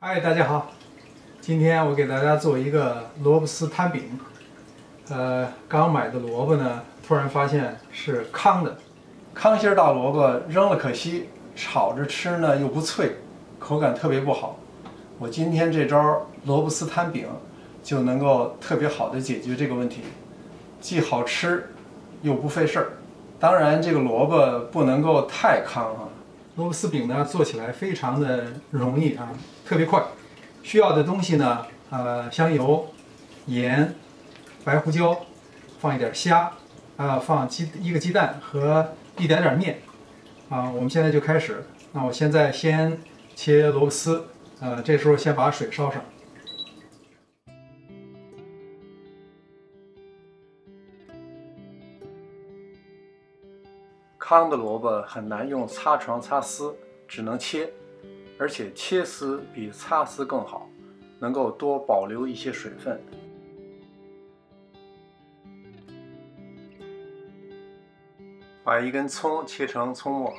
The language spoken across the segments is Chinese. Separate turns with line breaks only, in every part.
嗨，大家好，今天我给大家做一个萝卜丝摊饼。刚买的萝卜呢，突然发现是糠的，糠芯大萝卜扔了可惜，炒着吃呢又不脆，口感特别不好。我今天这招萝卜丝摊饼就能够特别好的解决这个问题，既好吃又不费事儿。当然，这个萝卜不能够太糠啊。萝卜丝饼呢，做起来非常的容易啊，特别快。需要的东西呢，香油、盐、白胡椒，放一点虾，放一个鸡蛋和一点点面。我们现在就开始。那我现在先切萝卜丝，这时候先把水烧上。糠的萝卜很难用擦床擦丝，只能切，而且切丝比擦丝更好，能够多保留一些水分。把一根葱切成葱末，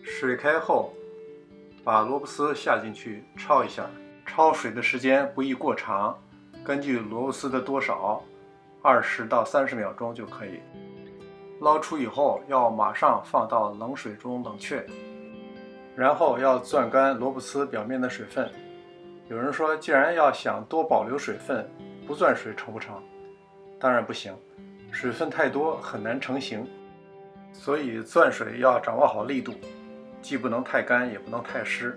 水开后，把萝卜丝下进去焯一下，焯水的时间不宜过长。根据萝卜丝的多少，20到30秒钟就可以。捞出以后要马上放到冷水中冷却，然后要攥干萝卜丝表面的水分。有人说，既然要想多保留水分，不攥水成不成？当然不行，水分太多很难成型，所以攥水要掌握好力度，既不能太干，也不能太湿。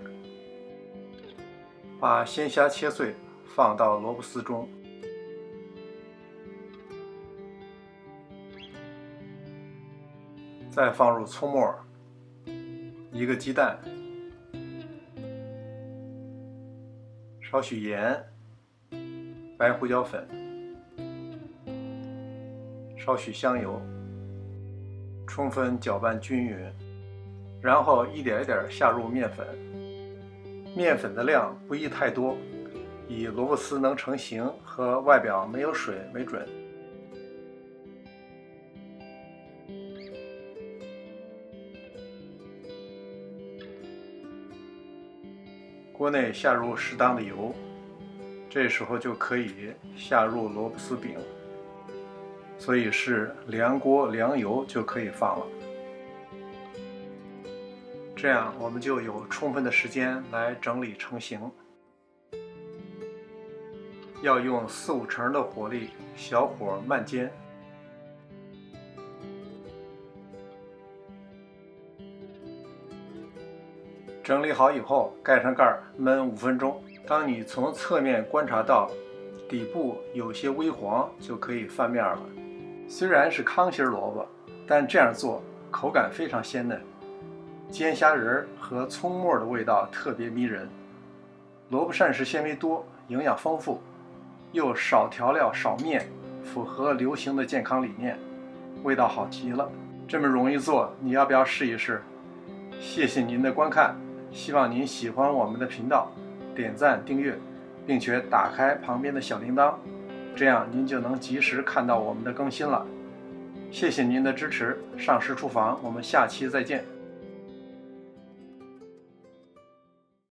把鲜虾切碎，放到萝卜丝中，再放入葱末、一个鸡蛋、少许盐、白胡椒粉、少许香油，充分搅拌均匀，然后一点一点下入面粉。面粉的量不宜太多，以萝卜丝能成型和外表没有水为准。锅内下入适当的油，这时候就可以下入萝卜丝饼，所以是凉锅凉油就可以放了。这样我们就有充分的时间来整理成型。要用4-5成的火力，小火慢煎。整理好以后，盖上盖儿焖5分钟。当你从侧面观察到底部有些微黄，就可以翻面了。虽然是糠芯萝卜，但这样做口感非常鲜嫩，煎虾仁和葱末的味道特别迷人。萝卜膳食纤维多，营养丰富，又少调料少面，符合流行的健康理念，味道好极了。这么容易做，你要不要试一试？谢谢您的观看，希望您喜欢我们的频道，点赞订阅，并且打开旁边的小铃铛，这样您就能及时看到我们的更新了。谢谢您的支持，上师厨房，我们下期再见。